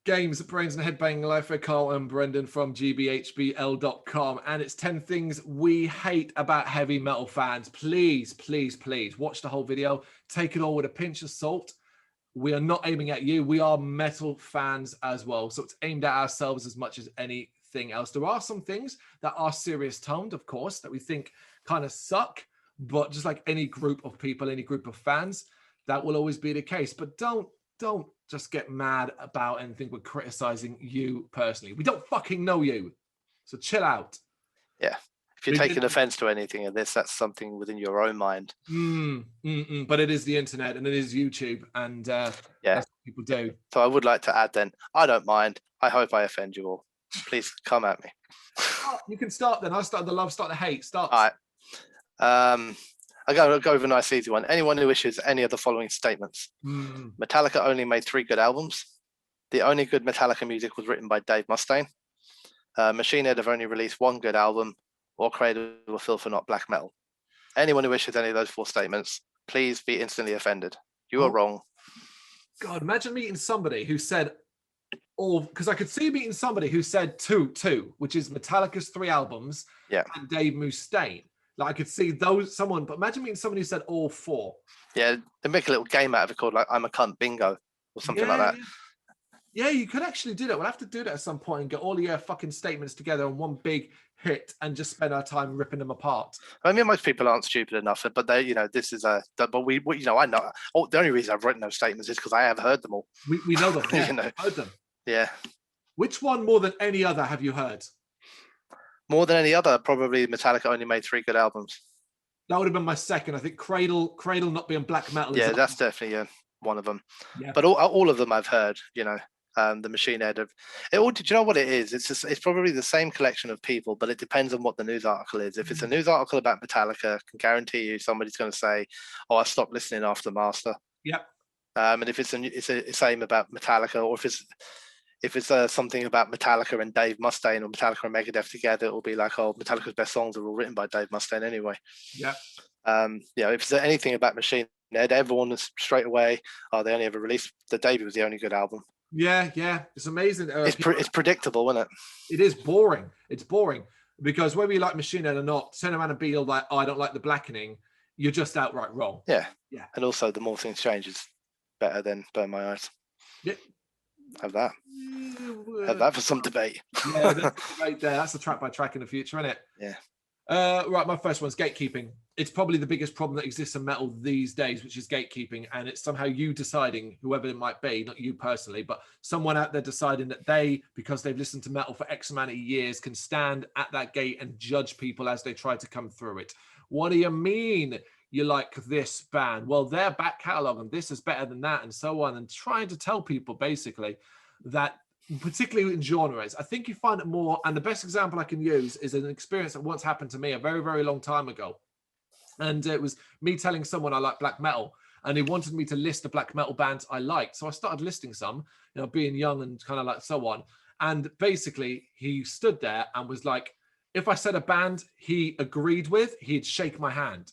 Games, Brains and Headbanging Life. Carl and Brendan from gbhbl.com, and it's 10 things we hate about heavy metal fans. Please, please, please watch the whole video. Take it all with a pinch of salt. We are not aiming at you. We are metal fans as well, so it's aimed at ourselves as much as anything else. There are some things that are serious toned, of course, that we think kind of suck, but just like any group of people, any group of fans, that will always be the case. But don't just get mad about anything we're criticizing you personally. We don't fucking know you, so chill out. Yeah, if you're taking offense to anything of this, that's something within your own mind. But it is the internet and it is YouTube, and that's what people do. So I would like to add then, I don't mind. I hope I offend you all. Please come at me. Oh, you can start then. I'll start the love, start the hate. Start. All right. I'll go with a nice easy one. Anyone who wishes any of the following statements. Metallica only made 3 good albums. The only good Metallica music was written by Dave Mustaine. Machine Head have only released 1 good album, or Cradle of Filth are not black metal. Anyone who wishes any of those 4 statements, please be instantly offended. You are wrong. God, imagine meeting somebody who said all, because I could see meeting somebody who said two, which is Metallica's 3 albums, and Dave Mustaine. Like I could see someone, but imagine meeting somebody who said all 4. Yeah, they make a little game out of it called like "I'm a cunt bingo" or something like that. Yeah, you could actually do that. We'll have to do that at some point and get all your fucking statements together on one big hit and just spend our time ripping them apart. I mean, most people aren't stupid enough, but they, this is but we, I know. The only reason I've written those statements is because I have heard them all. We know them. Yeah, heard them. Yeah. Which one more than any other have you heard? More than any other, probably Metallica only made 3 good albums. That would have been my second. I think Cradle not being black metal. Yeah, that's definitely one of them. Yeah. But all of them I've heard. The Machine Head of it all. Do you know what it is? It's probably the same collection of people, but it depends on what the news article is. If it's a news article about Metallica, I can guarantee you somebody's going to say, "Oh, I stopped listening after Master." Yep. And if it's the same about Metallica, or if it's something about Metallica and Dave Mustaine, or Metallica and Megadeth together, it will be like, "Oh, Metallica's best songs are all written by Dave Mustaine anyway." Yeah. If it's anything about Machine Head, everyone is straight away, "Oh, they only ever released the Davey was the only good album." Yeah, it's amazing. It's predictable, isn't it? It is boring. It's boring because whether you like Machine Head or not, turn around and be all like, "Oh, I don't like the blackening," you're just outright wrong. Yeah. And also, the more things change is better than Burn My Eyes. Yeah. Have that. Have that for some debate. Yeah, that's right there. That's the track by track in the future, isn't it? Yeah. Right, my first one's gatekeeping. It's probably the biggest problem that exists in metal these days, which is gatekeeping. And it's somehow you deciding, whoever it might be, not you personally, but someone out there deciding that they, because they've listened to metal for X amount of years, can stand at that gate and judge people as they try to come through it. What do you mean you like this band? Well, their back catalogue and this is better than that and so on. And trying to tell people basically that, particularly in genres, I think you find it more, and the best example I can use is an experience that once happened to me a very, very long time ago. And it was me telling someone I like black metal, and he wanted me to list the black metal bands I liked. So I started listing some, being young and kind of like so on. And basically he stood there and was like, if I said a band he agreed with, he'd shake my hand.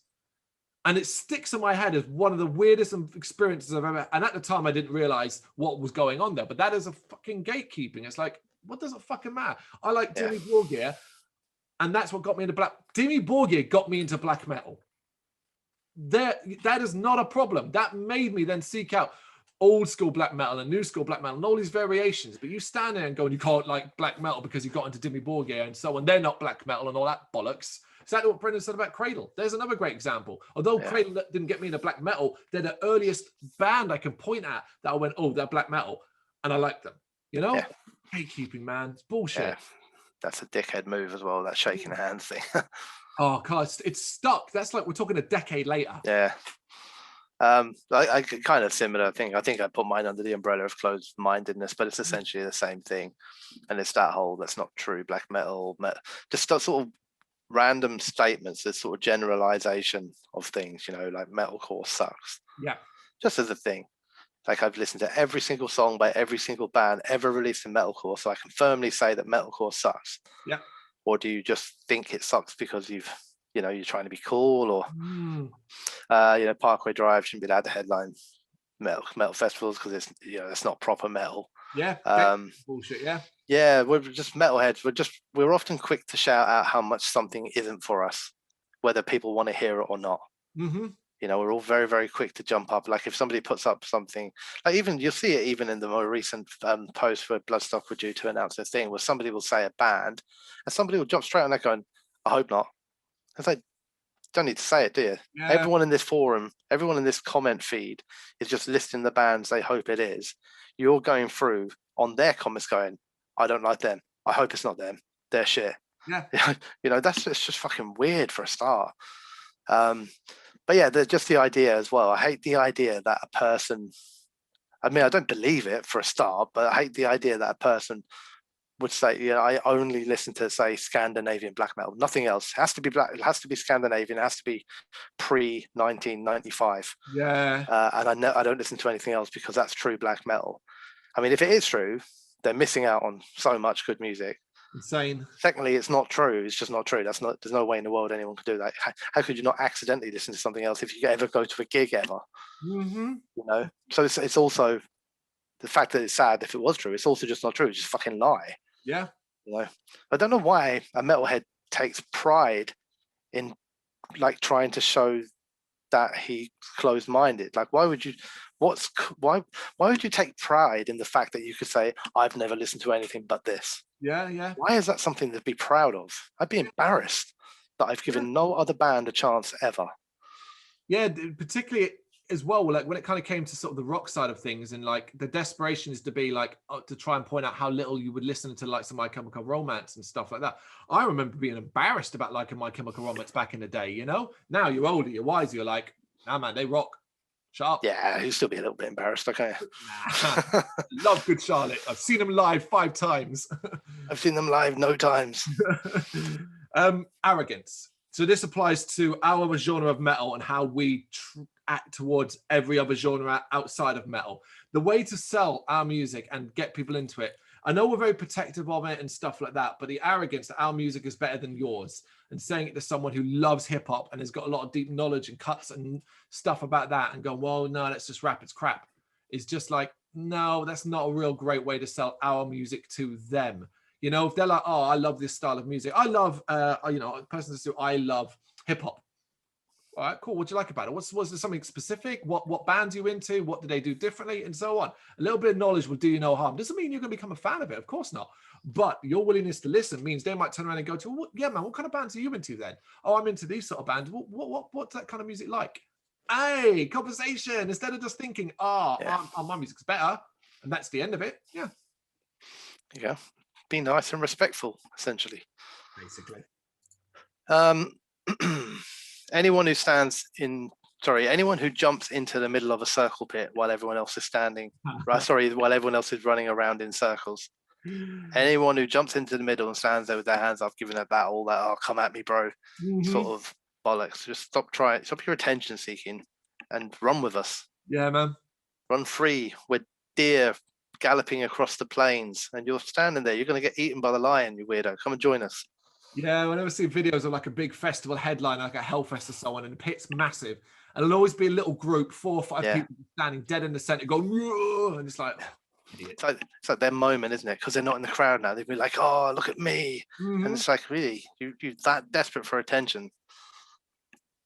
And it sticks in my head as one of the weirdest experiences I've ever. And at the time, I didn't realize what was going on there. But that is a fucking gatekeeping. It's like, what does it fucking matter? I like Dimmy Borgir, and that's what got me into black. Dimmy Borgir got me into black metal. That is not a problem. That made me then seek out old school black metal and new school black metal and all these variations. But you stand there and go, and you can't like black metal because you got into Dimmy Borgir and so on. They're not black metal and all that bollocks. Exactly what Brendan said about Cradle. There's another great example. Although Cradle didn't get me into black metal, they're the earliest band I can point at that I went, "Oh, they're black metal," and I like them. Gatekeeping, man, it's bullshit. Yeah. That's a dickhead move as well. That shaking hands thing. Oh God, it's stuck. That's like we're talking a decade later. Yeah. I kind of similar thing. I think I put mine under the umbrella of closed-mindedness, but it's essentially the same thing. And it's that whole "that's not true" black metal, just sort of random statements, this sort of generalization of things, like metalcore sucks. Yeah. Just as a thing. Like I've listened to every single song by every single band ever released in metalcore, so I can firmly say that metalcore sucks. Yeah. Or do you just think it sucks because you're trying to be cool, or Parkway Drive shouldn't be allowed to headline metal festivals because it's it's not proper metal. Yeah. Bullshit. Yeah. Yeah, we're just metalheads. We're often quick to shout out how much something isn't for us, whether people want to hear it or not. Mm-hmm. You know, we're all very, very quick to jump up. Like if somebody puts up something, like even you'll see it even in the more recent post where Bloodstock were due to announce their thing, where somebody will say a band, and somebody will jump straight on that going, "I hope not." It's like, don't need to say it, do you? Yeah. Everyone in this forum, everyone in this comment feed is just listing the bands they hope it is. You're going through on their comments going, "I don't like them. I hope it's not them. They're shit." Yeah. You know, that's just fucking weird for a start. But yeah, just the idea as well. I hate the idea that a person, I mean, I don't believe it for a start, but I hate the idea that a person would say, you know, I only listen to, say, Scandinavian black metal, nothing else. It has to be black, it has to be Scandinavian, it has to be pre-1995. Yeah. And I don't listen to anything else because that's true black metal. I mean, if it is true, they're missing out on so much good music. Insane. Secondly, it's not true. It's just not true. There's no way in the world anyone could do that. How could you not accidentally listen to something else if you ever go to a gig ever? Mm-hmm. You know. So it's also the fact that it's sad if it was true. It's also just not true. It's just fucking lie. Yeah. You know. I don't know why a metalhead takes pride in like trying to show that he's closed-minded. Like, why would you? Why would you take pride in the fact that you could say, "I've never listened to anything but this"? Yeah. Yeah. Why is that something to be proud of? I'd be embarrassed that I've given no other band a chance ever. Yeah, particularly as well, like when it kind of came to sort of the rock side of things, and like the desperation is to be like to try and point out how little you would listen to like some My Chemical Romance and stuff like that. I remember being embarrassed about liking My Chemical Romance back in the day. You know, now you're older, you're wiser, you're like, nah, man, they rock. Shut up. Yeah, you'll still be a little bit embarrassed, okay? Nah. Love Good Charlotte. I've seen them live 5 times. I've seen them live no times. Arrogance. So this applies to our genre of metal and how we act towards every other genre outside of metal. The way to sell our music and get people into it. I know we're very protective of it and stuff like that, but the arrogance that our music is better than yours, and saying it to someone who loves hip hop and has got a lot of deep knowledge and cuts and stuff about that, and going, well, no, let's just rap, it's crap, is just like, no, that's not a real great way to sell our music to them. You know, if they're like, oh, I love this style of music. I love, you know, a person says, I love hip hop. All right, cool. What do you like about it? Was there something specific? What bands you into? What do they do differently? And so on. A little bit of knowledge will do you no harm. Doesn't mean you're going to become a fan of it. Of course not. But your willingness to listen means they might turn around and go to, well, yeah, man, what kind of bands are you into then? Oh, I'm into these sort of bands. What's that kind of music like? Hey, conversation. Instead of just thinking, my music's better. And that's the end of it. Yeah. Yeah. Be nice and respectful, essentially. Basically. Anyone who jumps into the middle of a circle pit while everyone else is standing, while everyone else is running around in circles. Anyone who jumps into the middle and stands there with their hands up, giving all that, oh, come at me, bro, sort of bollocks. Just stop your attention seeking and run with us. Yeah, man. Run free. We're deer galloping across the plains, and you're standing there. You're going to get eaten by the lion, you weirdo. Come and join us. Yeah, whenever I see videos of like a big festival headline, like a Hellfest or so on, and the pit's massive, and it'll always be a little group, 4 or 5 people standing dead in the center, going, and it's like, it's like their moment, isn't it? Because they're not in the crowd now. They'd be like, oh, look at me. And it's like, really, you're that desperate for attention.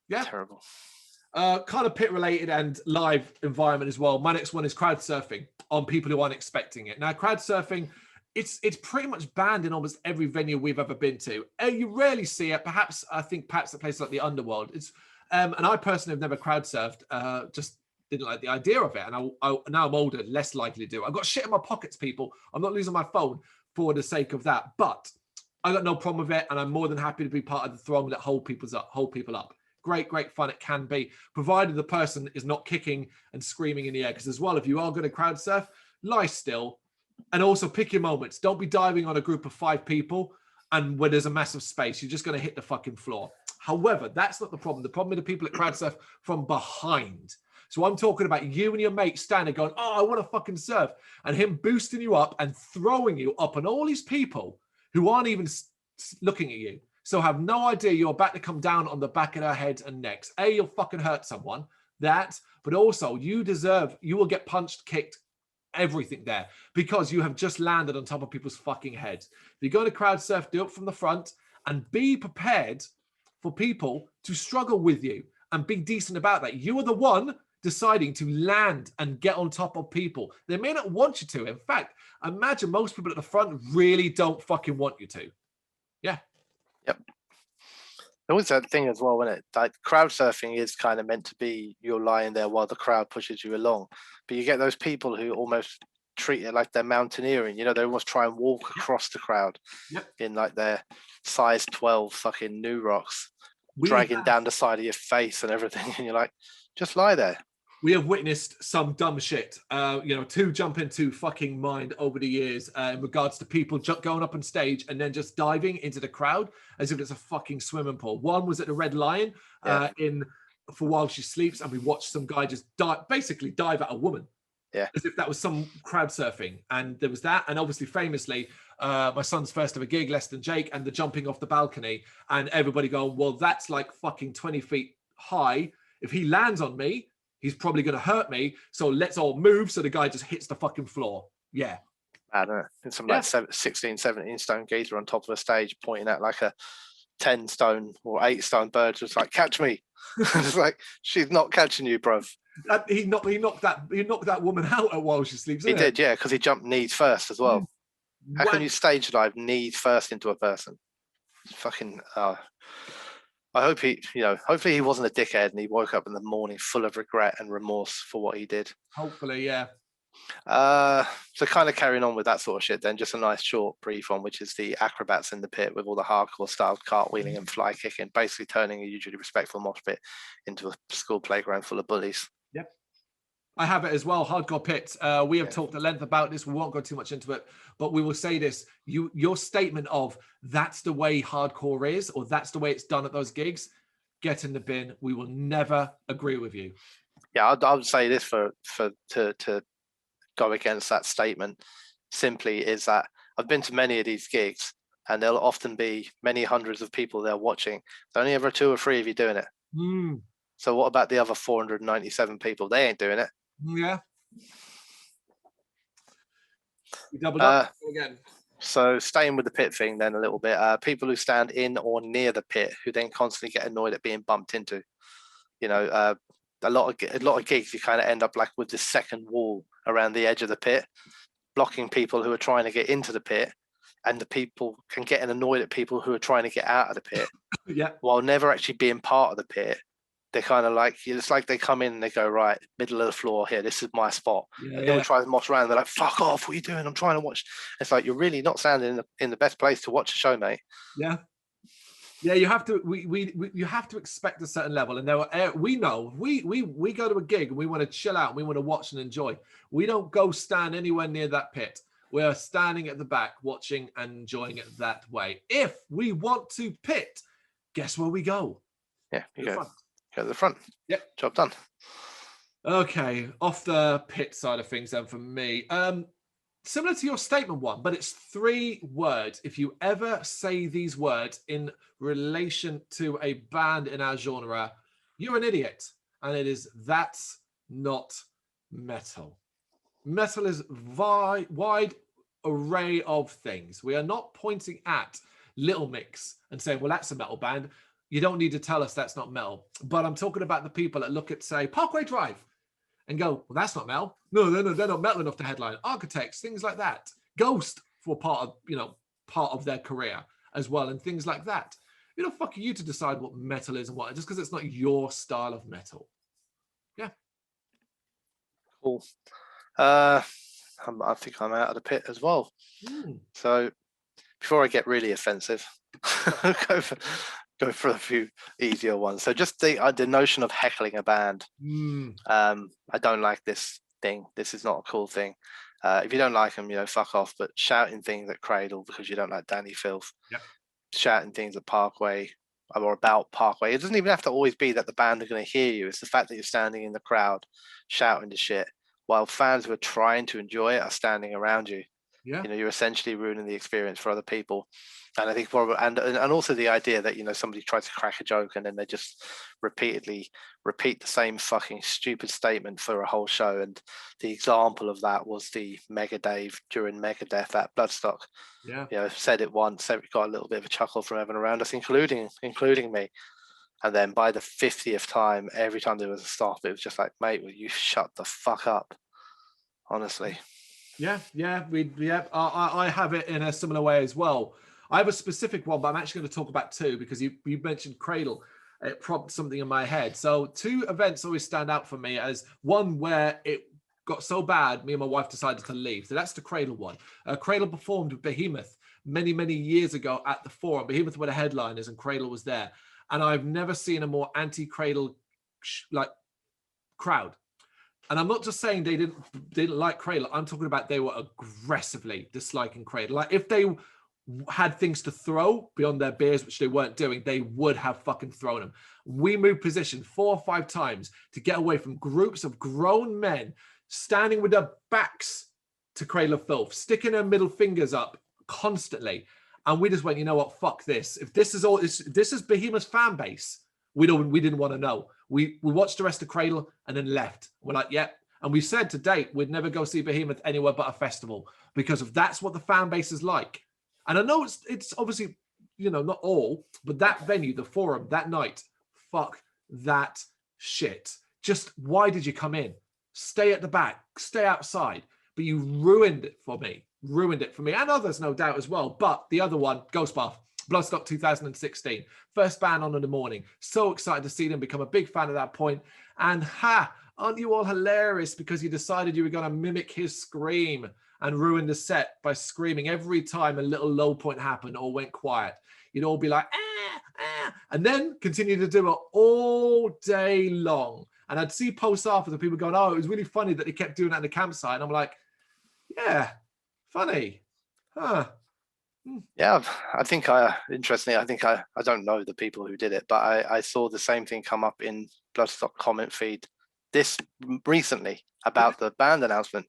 Yeah. Terrible. Kind of pit related and live environment as well. My next one is crowd surfing on people who aren't expecting it. Now, crowd surfing, it's pretty much banned in almost every venue we've ever been to. You rarely see it. I think perhaps at places like the Underworld. It's and I personally have never crowd surfed. Just didn't like the idea of it. And I now I'm older, less likely to do. I've got shit in my pockets, people. I'm not losing my phone for the sake of that. But I got no problem with it, and I'm more than happy to be part of the throng that hold people up. Great fun it can be, provided the person is not kicking and screaming in the air. Because as well, if you are going to crowd surf, lie still. And also pick your moments. Don't be diving on a group of 5 people and where there's a massive space. You're just going to hit the fucking floor. However, that's not the problem. The problem with the people at crowd surf from behind. So I'm talking about you and your mate standing going, oh, I want to fucking surf. And him boosting you up and throwing you up on all these people who aren't even looking at you. So have no idea you're about to come down on the back of their heads and necks. You'll fucking hurt someone. But also you will get punched, kicked, everything there because you have just landed on top of people's fucking heads. If you're going to crowd surf, do it from the front and be prepared for people to struggle with you and be decent about that. You are the one deciding to land and get on top of people. They may not want you to. In fact, imagine most people at the front really don't fucking want you to. Yeah. Yep. There was that thing as well, when it like crowd surfing is kind of meant to be you're lying there while the crowd pushes you along, but you get those people who almost treat it like they're mountaineering. You know, they almost try and walk across the crowd in like their size 12 fucking new rocks, dragging down the side of your face and everything, and you're like, just lie there. We have witnessed some dumb shit, to jump into fucking mind over the years in regards to people going up on stage and then just diving into the crowd as if it's a fucking swimming pool. One was at the Red Lion for While She Sleeps, and we watched some guy just basically dive at a woman. Yeah. As if that was some crowd surfing. And there was that. And obviously, famously, my son's first ever gig, Less Than Jake, and the jumping off the balcony. And everybody going, well, that's like fucking 20 feet high. If he lands on me, he's probably going to hurt me. So let's all move. So the guy just hits the fucking floor. Yeah. I don't know. It's some like 16, 17 stone geezer on top of a stage pointing at like a 10 stone or 8 stone bird, just like, catch me. It's like, she's not catching you, bruv. He knocked that woman out While She Sleeps. He did, yeah, because he jumped knees first as well. How can you stage dive knees first into a person? Fucking. I hope hopefully he wasn't a dickhead and he woke up in the morning full of regret and remorse for what he did. Hopefully, yeah. So kind of carrying on with that sort of shit, then just a nice short brief on which is the acrobats in the pit with all the hardcore style cartwheeling and fly kicking, basically turning a usually respectful mosh pit into a school playground full of bullies. Yep. I have it as well, hardcore pits. We have talked at length about this. We won't go too much into it, but we will say this. Your statement of that's the way hardcore is, or that's the way it's done at those gigs, get in the bin. We will never agree with you. Yeah, I would say this to go against that statement simply is that I've been to many of these gigs and there'll often be many hundreds of people there watching. There's only ever 2 or 3 of you doing it. So what about the other 497 people? They ain't doing it. Yeah. We doubled up again. So staying with the pit thing then a little bit, people who stand in or near the pit who then constantly get annoyed at being bumped into. You know, a lot of gigs you kind of end up like with this second wall around the edge of the pit, blocking people who are trying to get into the pit, and the people can get annoyed at people who are trying to get out of the pit. While never actually being part of the pit. They're kind of like, it's like they come in and they go, right, middle of the floor here, this is my spot. And they'll try to mosh around. They're like, fuck off, what are you doing? I'm trying to watch. It's like, you're really not standing in the best place to watch a show, mate. Yeah. Yeah, you have to. You have to expect a certain level, and we know we go to a gig and we want to chill out, and we want to watch and enjoy. We don't go stand anywhere near that pit. We are standing at the back, watching and enjoying it that way. If we want to pit, guess where we go? Yeah, you go to the front. Yep, job done. Okay, off the pit side of things, then for me. Similar to your statement one, but it's 3 words. If you ever say these words in relation to a band in our genre, you're an idiot. And it is, that's not metal. Metal is wide array of things. We are not pointing at Little Mix and saying, well, that's a metal band. You don't need to tell us that's not metal. But I'm talking about the people that look at, say, Parkway Drive and go, well, that's not metal. No, they're not metal enough to headline. Architects, things like that. Ghost for part of their career as well, and things like that. Fuck you to decide what metal is and what, just because it's not your style of metal. Yeah. Cool. I think I'm out of the pit as well. So before I get really offensive, go for a few easier ones. So just the notion of heckling a band. I don't like this thing. This is not a cool thing. If you don't like them, fuck off. But shouting things at Cradle because you don't like Danny Filth, shouting things at Parkway or about Parkway. It doesn't even have to always be that the band are going to hear you. It's the fact that you're standing in the crowd shouting the shit while fans who are trying to enjoy it are standing around you. Yeah. You know, you're essentially ruining the experience for other people. And I think probably, and also the idea that, you know, somebody tries to crack a joke and then they just repeatedly repeat the same fucking stupid statement for a whole show. And the example of that was the Mega Dave during Megadeth at Bloodstock. Yeah. You know, said it once, got a little bit of a chuckle from everyone around us, including me. And then by the 50th time, every time there was a stop, it was just like, mate, will you shut the fuck up? Honestly. Yeah, I have it in a similar way as well. I have a specific one, but I'm actually going to talk about two because you mentioned Cradle. It prompted something in my head. So two events always stand out for me as one where it got so bad, me and my wife decided to leave. So that's the Cradle one. Cradle performed with Behemoth many years ago at the Forum. Behemoth were the headliners and Cradle was there. And I've never seen a more anti-Cradle like crowd. And I'm not just saying they didn't like Cradle. I'm talking about they were aggressively disliking Cradle. Like if they had things to throw beyond their beers, which they weren't doing, they would have fucking thrown them. We moved position 4 or 5 times to get away from groups of grown men standing with their backs to Cradle of Filth, sticking their middle fingers up constantly. And we just went, you know what, fuck this. If this is Behemoth's fan base, we didn't want to know. We watched the rest of Cradle and then left. We're like, yep. And we said to date, we'd never go see Behemoth anywhere but a festival because of that's what the fan base is like. And I know it's obviously, you know, not all, but that venue, the Forum, that night, fuck that shit. Just why did you come in? Stay at the back, stay outside. But you ruined it for me and others, no doubt as well. But the other one, Ghost Bath. Bloodstock 2016, first band on in the morning. So excited to see them, become a big fan at that point. And aren't you all hilarious because you decided you were going to mimic his scream and ruin the set by screaming every time a little low point happened or went quiet. You'd all be like, and then continue to do it all day long. And I'd see posts after the people going, oh, it was really funny that they kept doing that in the campsite. And I'm like, yeah, funny. Huh. Yeah, I think interestingly, I think I don't know the people who did it, but I saw the same thing come up in Bloodstock comment feed this recently about the band announcement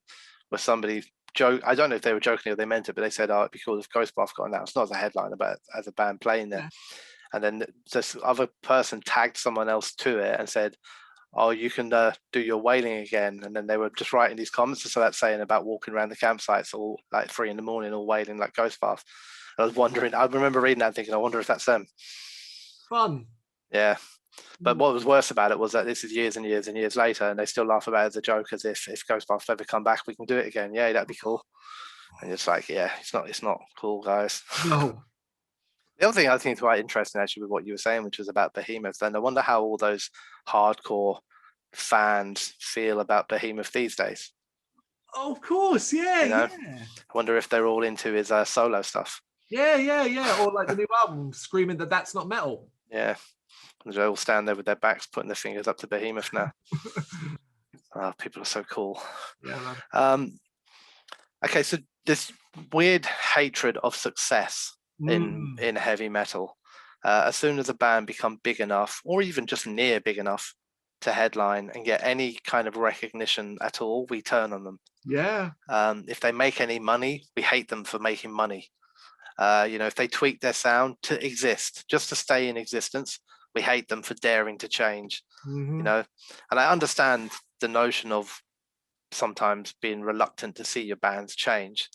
where somebody I don't know if they were joking or they meant it, but they said, oh, it'd be cool if Ghost Bath got announced, not as a headliner, but as a band playing there. Yeah. And then this other person tagged someone else to it and said, oh, you can do your wailing again. And then they were just writing these comments. So that's saying about walking around the campsites all like 3 a.m, all wailing like Ghost Bath. And I was wondering, I remember reading that and thinking, I wonder if that's them. Fun. Yeah. But what was worse about it was that this is years and years and years later, and they still laugh about it as a joke, as if Ghost Bath ever come back, we can do it again. Yeah, that'd be cool. And it's like, yeah, it's not cool, guys. No. The other thing I think is quite interesting, actually, with what you were saying, which was about Behemoth, and I wonder how all those hardcore fans feel about Behemoth these days. Oh, of course, yeah, you know? yeah. I wonder if they're all into his solo stuff. Yeah. Or like the new album, screaming that that's not metal. Yeah. They all stand there with their backs, putting their fingers up to Behemoth now. Oh, people are so cool. Yeah, man. Okay, so this weird hatred of success in heavy metal. As soon as a band become big enough, or even just near big enough to headline and get any kind of recognition at all, we turn on them. Yeah. If they make any money, we hate them for making money. If they tweak their sound to exist, just to stay in existence, we hate them for daring to change. And I understand the notion of sometimes being reluctant to see your bands change,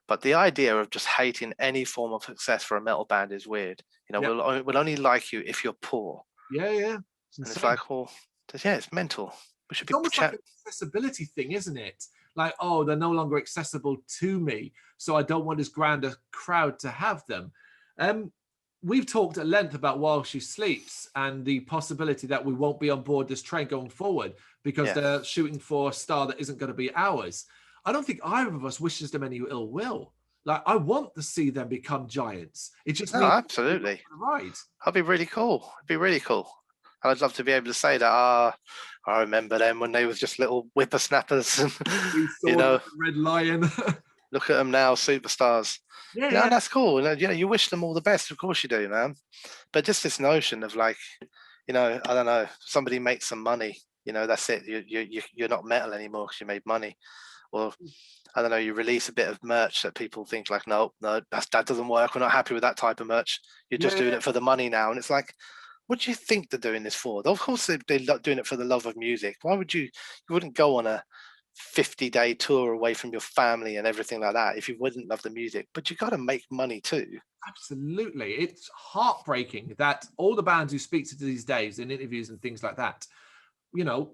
but the idea of just hating any form of success for a metal band is weird. We'll only like you if you're poor. Yeah. It's like, well, yeah, it's mental. We should be almost like an accessibility thing, isn't it? Like, oh, they're no longer accessible to me, so I don't want as grand a crowd to have them. We've talked at length about While She Sleeps and the possibility that we won't be on board this train going forward because they're shooting for a star that isn't going to be ours. I don't think either of us wishes them any ill will. Like, I want to see them become giants. It just means absolutely right. That'd be really cool. It'd be really cool. I'd love to be able to say that. I remember them when they was just little whippersnappers. Red Lion. Look at them now, superstars. Yeah. That's cool. You wish them all the best. Of course you do, man. But just this notion of like, I don't know, somebody makes some money You know, that's it. You're not metal anymore because you made money. Or I don't know, you release a bit of merch that people think like, no, that doesn't work. We're not happy with that type of merch. You're just doing it for the money now. And it's like, what do you think they're doing this for? Of course they're doing it for the love of music. Why would you wouldn't go on a 50-day tour away from your family and everything like that if you wouldn't love the music? But you got to make money too. Absolutely. It's heartbreaking that all the bands who speak to these days in interviews and things like that, you know,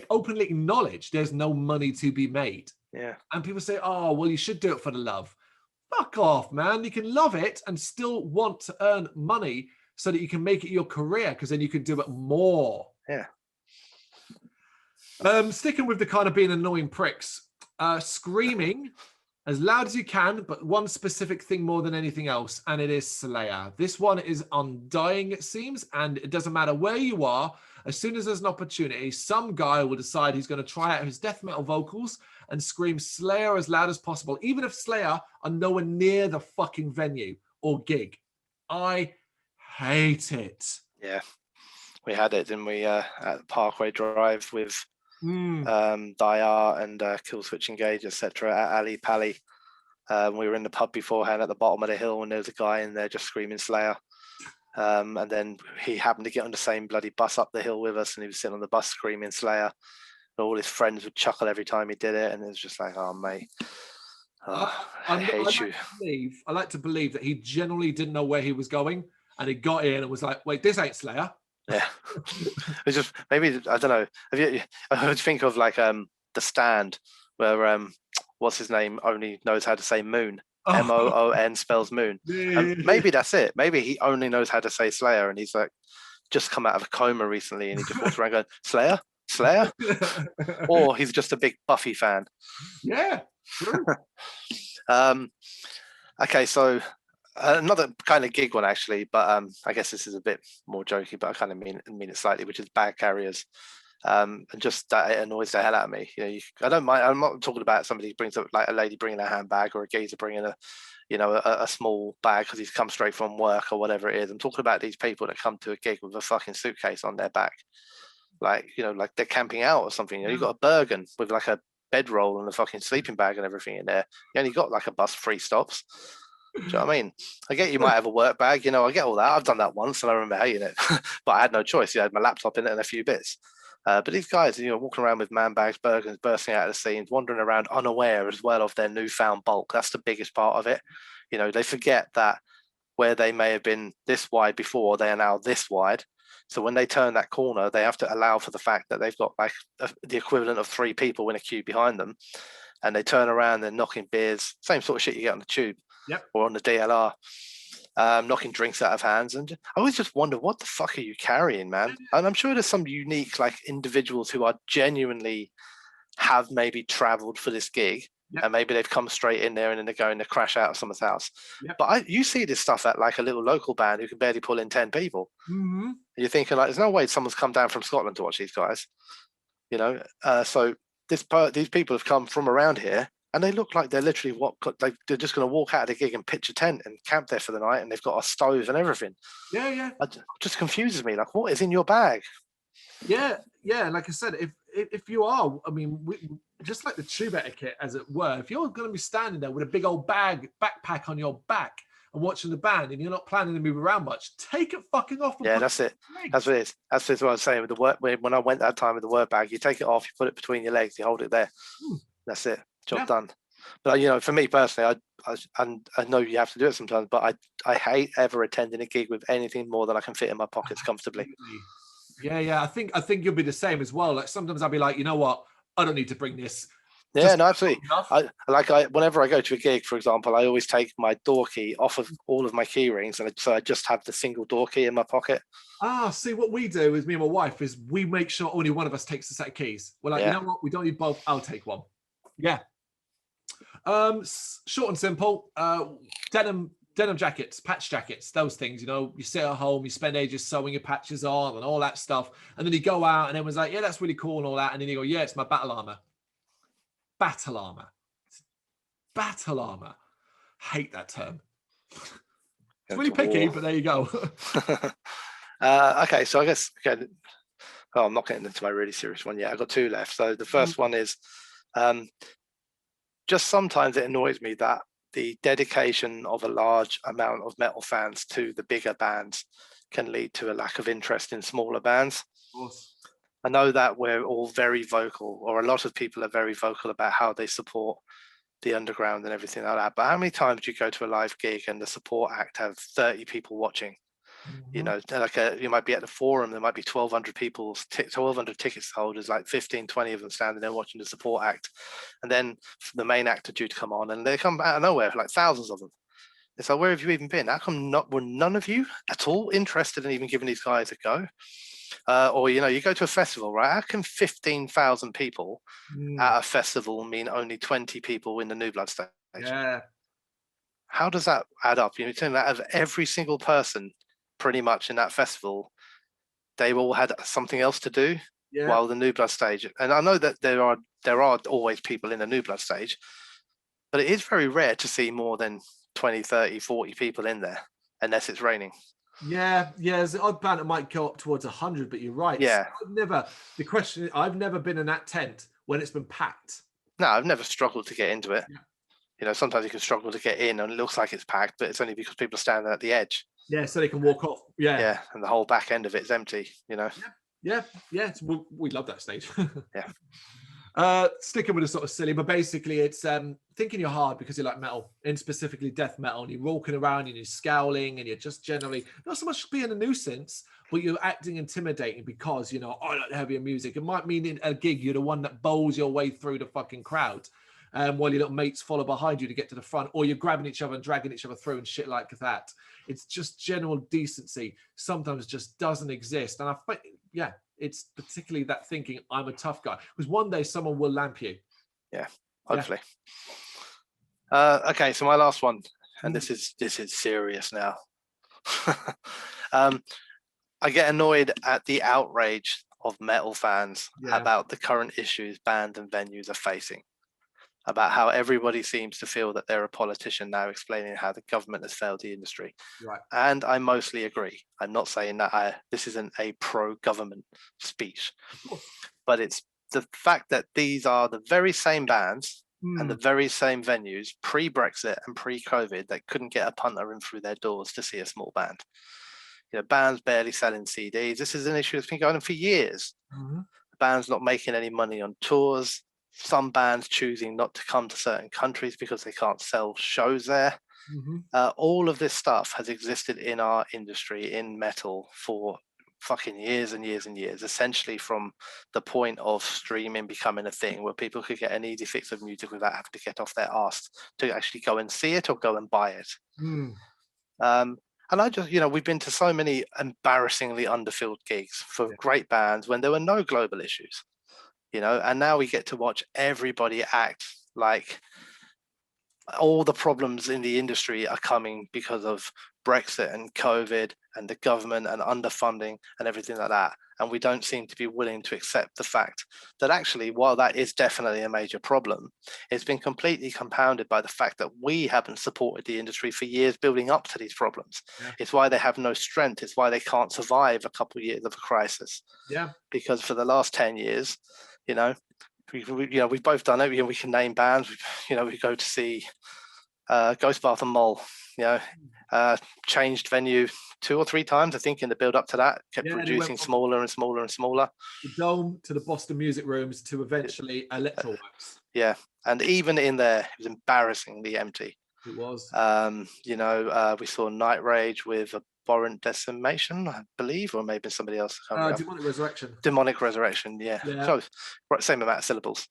openly acknowledge there's no money to be made. Yeah. And people say, oh, well, you should do it for the love. Fuck off, man. You can love it and still want to earn money so that you can make it your career, because then you can do it more. Yeah. Sticking with the kind of being annoying pricks, screaming as loud as you can, but one specific thing more than anything else, and it is Slayer. This one is undying, it seems, and it doesn't matter where you are. As soon as there's an opportunity, some guy will decide he's going to try out his death metal vocals and scream Slayer as loud as possible, even if Slayer are nowhere near the fucking venue or gig. I hate it. Yeah, we had it, didn't we, at Parkway Drive with Dayar and Killswitch Engage, etc. at Ali Pali. We were in the pub beforehand at the bottom of the hill, and there was a guy in there just screaming Slayer. And then he happened to get on the same bloody bus up the hill with us, and he was sitting on the bus screaming Slayer. And all his friends would chuckle every time he did it, and it was just like, oh mate, I hate you. I like to believe that he generally didn't know where he was going, and he got in and was like, wait, this ain't Slayer. Yeah. It's just, maybe, I don't know. I would think of like The Stand, where what's his name only knows how to say moon. Moon spells moon. And maybe that's it. Maybe he only knows how to say Slayer, and he's like just come out of a coma recently, and he just walks around going, Slayer? Or he's just a big Buffy fan. Yeah. True. Okay, so another kind of gig one actually, but I guess this is a bit more jokey, but I kind of mean it slightly, which is bag carriers. And just that it annoys the hell out of me. You know, I don't mind. I'm not talking about somebody who brings up like a lady bringing a handbag or a geezer bringing a small bag because he's come straight from work or whatever it is. I'm talking about these people that come to a gig with a fucking suitcase on their back, like like they're camping out or something. You've got a Bergen with like a bedroll and a fucking sleeping bag and everything in there. You only got like a bus 3 stops. Do you know what I mean? I get you might have a work bag, I get all that. I've done that once and I remember hating it, but I had no choice. I had my laptop in it and a few bits. But these guys, walking around with man bags, Bergens, bursting out of the scenes, wandering around unaware as well of their newfound bulk. That's the biggest part of it. They forget that where they may have been this wide before, they are now this wide. So when they turn that corner, they have to allow for the fact that they've got like the equivalent of 3 people in a queue behind them. And they turn around, they're knocking beers, same sort of shit you get on the tube or on the DLR, knocking drinks out of hands. And I always just wonder, what the fuck are you carrying, man? And I'm sure there's some unique like individuals who are genuinely have maybe traveled for this gig. And maybe they've come straight in there and then they're going to crash out of someone's house. But you see this stuff at like a little local band who can barely pull in 10 people. Mm-hmm. You're thinking like, there's no way someone's come down from Scotland to watch these guys. So these people have come from around here and they look like they're literally they're just going to walk out of the gig and pitch a tent and camp there for the night, and they've got a stove and everything. It just confuses me. Like, what is in your bag? Yeah. Like I said, if you are, just like the tube etiquette, as it were, if you're going to be standing there with a big old backpack on your back and watching the band, and you're not planning to move around much, take it fucking off. That's it. That's what it is. That's what I was saying with the work. When I went that time with the work bag, you take it off, you put it between your legs, you hold it there. That's it. Job done. But for me personally, I know you have to do it sometimes, but I hate ever attending a gig with anything more than I can fit in my pockets comfortably. Yeah. I think you'll be the same as well. Like sometimes I'll be like, you know what? I don't need to bring this. Yeah, no, absolutely. Whenever I go to a gig, for example, I always take my door key off of all of my key rings, and so I just have the single door key in my pocket. See, what we do is me and my wife is we make sure only one of us takes a set of keys. We're like, you know what? We don't need both. I'll take one. Yeah. Short and simple. Denim jackets, patch jackets, those things. You sit at home, you spend ages sewing your patches on and all that stuff, and then you go out and everyone's like, yeah, that's really cool and all that, and then you go, yeah, it's my battle armor. Battle armor. Hate that term. It's really picky, but there you go. Okay, so I guess Oh, I'm not getting into my really serious one yet. I've got two left. So the first one is just sometimes it annoys me that the dedication of a large amount of metal fans to the bigger bands can lead to a lack of interest in smaller bands. Of course. I know that we're all very vocal, or a lot of people are very vocal about how they support the underground and everything like that. But how many times do you go to a live gig and the support act have 30 people watching? You know, like you might be at the forum, there might be 1,200 people, 1,200 tickets holders, like 15, 20 of them standing there watching the support act. And then the main act are due to come on and they come out of nowhere, like thousands of them. It's like, where have you even been? How come were none of you at all interested in even giving these guys a go? Or, you know, you go to a festival, right? How can 15,000 people at a festival mean only 20 people in the New Blood stage? Yeah. How does that add up? You're saying that out of every single person pretty much in that festival, they all had something else to do while the New Blood stage. And I know that there are always people in the New Blood stage, but it is very rare to see more than 20, 30, 40 people in there, unless it's raining. Yeah, there's an odd band that might go up towards 100, but you're right. Yeah. I've never been in that tent when it's been packed. No, I've never struggled to get into it. Yeah. You know, sometimes you can struggle to get in and it looks like it's packed, but it's only because people are standing at the edge. Yeah, so they can walk off. Yeah. Yeah, and the whole back end of it's empty, you know. Yeah. We love that stage. Yeah. Sticking with a sort of silly, but basically it's thinking you're hard because you like metal, and specifically death metal, and you're walking around and you're scowling and you're just generally not so much being a nuisance, but you're acting intimidating because, you know, I like heavier music. It might mean in a gig you're the one that bowls your way through the fucking crowd. While your little mates follow behind you to get to the front, or you're grabbing each other and dragging each other through and shit like that. It's just general decency sometimes just doesn't exist. And I think, it's particularly that thinking I'm a tough guy, because one day someone will lamp you. Yeah, hopefully. Okay, so my last one, and this is serious now. I get annoyed at the outrage of metal fans about the current issues bands and venues are facing, about how everybody seems to feel that they're a politician now explaining how the government has failed the industry. Right. And I mostly agree. I'm not saying that this isn't a pro-government speech, but it's the fact that these are the very same bands and the very same venues pre-Brexit and pre-COVID that couldn't get a punter in through their doors to see a small band. You know, bands barely selling CDs. This is an issue that's been going on for years. Bands not making any money on tours. Some bands choosing not to come to certain countries because they can't sell shows there. All of this stuff has existed in our industry, in metal, for fucking years and years and years, essentially from the point of streaming becoming a thing where people could get an easy fix of music without having to get off their arse to actually go and see it or go and buy it. And I just, you know, we've been to so many embarrassingly underfilled gigs for great bands when there were no global issues. You know, and now we get to watch everybody act like all the problems in the industry are coming because of Brexit and COVID and the government and underfunding and everything like that. And we don't seem to be willing to accept the fact that actually, while that is definitely a major problem, it's been completely compounded by the fact that we haven't supported the industry for years building up to these problems. It's why they have no strength. It's why they can't survive a couple of years of a crisis. Because for the last 10 years, you know, we've both done it. We can name bands. We go to see Ghost Bath and Mole. Changed venue 2 or 3 times, I think, in the build up to that. Kept reducing smaller and smaller and smaller. The Dome to the Boston Music Rooms to eventually Electroworks. And even in there, it was embarrassingly empty. It was. We saw Night Rage with Abhorrent Decimation, I believe, or maybe somebody else. Demonic Resurrection. Demonic Resurrection, So, same amount of syllables.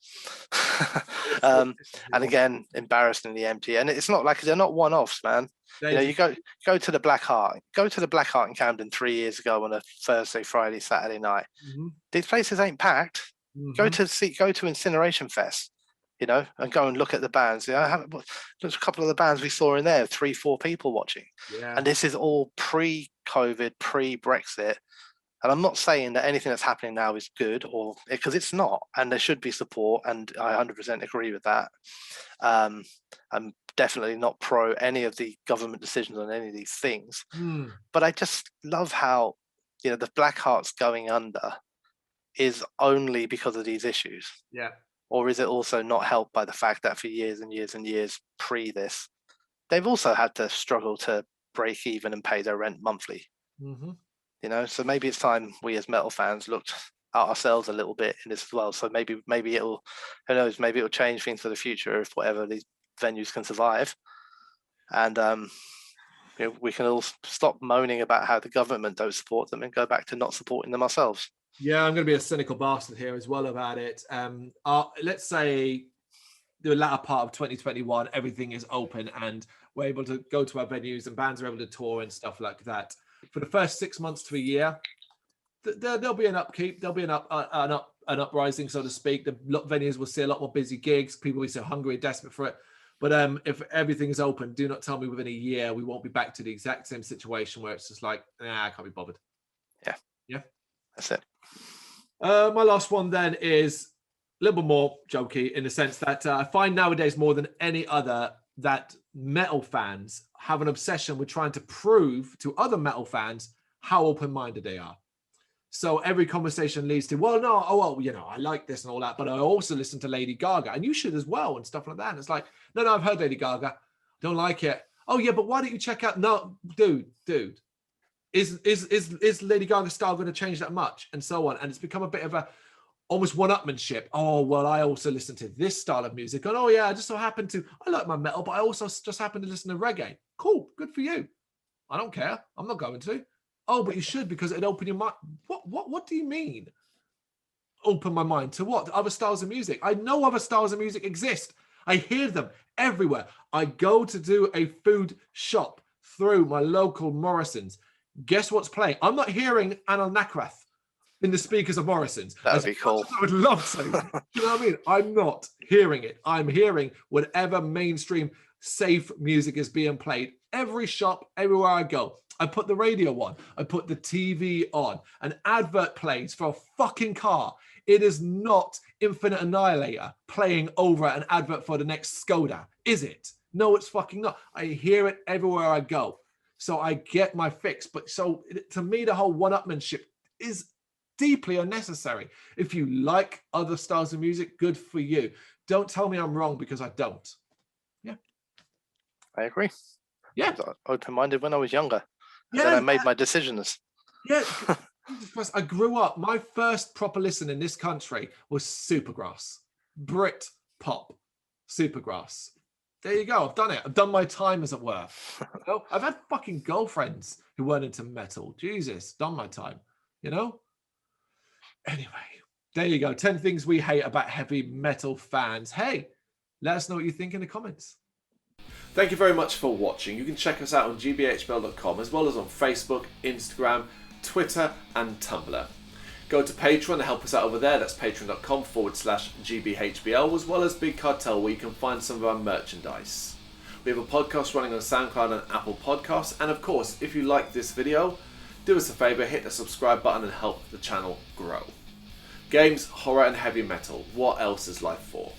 And again, embarrassingly empty. And it's not like they're not one-offs, man. You go to the Black Heart. Go to the Black Heart in Camden 3 years ago on a Thursday, Friday, Saturday night. These places ain't packed. Go to Incineration Fest. And go and look at the bands. There's a couple of the bands we saw in there, 3-4 people watching. And this is all pre-COVID, pre-Brexit. And I'm not saying that anything that's happening now is good, or because it's not, and there should be support, and I 100% agree with that. I'm definitely not pro any of the government decisions on any of these things. But I just love how, the Black Heart's going under. is only because of these issues? Yeah. Or is it also not helped by the fact that for years and years and years pre this, they've also had to struggle to break even and pay their rent monthly? Mm-hmm. You know, so maybe it's time we as metal fans looked at ourselves a little bit in this as well. So maybe it'll, who knows, maybe it'll change things for the future if whatever these venues can survive. And you know, we can all stop moaning about how the government don't support them and go back to not supporting them ourselves. Yeah, I'm going to be a cynical bastard here as well about it. Let's say the latter part of 2021, everything is open and we're able to go to our venues and bands are able to tour and stuff like that. For the first 6 months to a year, there'll be an upkeep. There'll be an uprising, so to speak. The venues will see a lot more busy gigs. People will be so hungry and desperate for it. But if everything is open, do not tell me within a year we won't be back to the exact same situation where it's just like, I can't be bothered. Yeah, that's it. My last one then is a little bit more jokey in the sense that I find nowadays more than any other that metal fans have an obsession with trying to prove to other metal fans how open-minded they are. So every conversation leads to, well, no, I like this and all that, but I also listen to Lady Gaga, and you should as well, and stuff like that. And it's like, no, I've heard Lady Gaga, don't like it. Oh yeah, but why don't you check out? No, dude, is Lady Gaga's style going to change that much, and so on? And it's become a bit of a almost one-upmanship. Oh well, I also listen to this style of music, and oh yeah, I like my metal, but I also just happen to listen to reggae. Cool, good for you. I don't care. I'm not going to. Oh, but you should, because it'd open your mind. What do you mean? Open my mind to what? Other styles of music. I know other styles of music exist. I hear them everywhere. I go to do a food shop through my local Morrison's. Guess what's playing? I'm not hearing Anil Nakrath in the speakers of Morrison's. That would be cool. I would love to. You know what I mean? I'm not hearing it. I'm hearing whatever mainstream safe music is being played. Every shop, everywhere I go. I put the radio on. I put the TV on. An advert plays for a fucking car. It is not Infinite Annihilator playing over an advert for the next Skoda, is it? No, it's fucking not. I hear it everywhere I go. So I get my fix. But so to me, the whole one-upmanship is deeply unnecessary. If you like other styles of music, good for you. Don't tell me I'm wrong, because I don't. Yeah. I agree. Yeah. I was open-minded when I was younger. And yeah, then I made my decisions. Yeah. I grew up. My first proper listen in this country was Supergrass. Brit pop. Supergrass. There you go. I've done it. I've done my time, as it were. You know? I've had fucking girlfriends who weren't into metal. Jesus, done my time. You know? Anyway, there you go. 10 things we hate about heavy metal fans. Hey, let us know what you think in the comments. Thank you very much for watching. You can check us out on gbhbl.com, as well as on Facebook, Instagram, Twitter and Tumblr. Go to Patreon and help us out over there. That's patreon.com/gbhbl, as well as Big Cartel, where you can find some of our merchandise. We have a podcast running on SoundCloud and Apple Podcasts. And of course, if you like this video, do us a favour, hit the subscribe button and help the channel grow. Games, horror and heavy metal. What else is life for?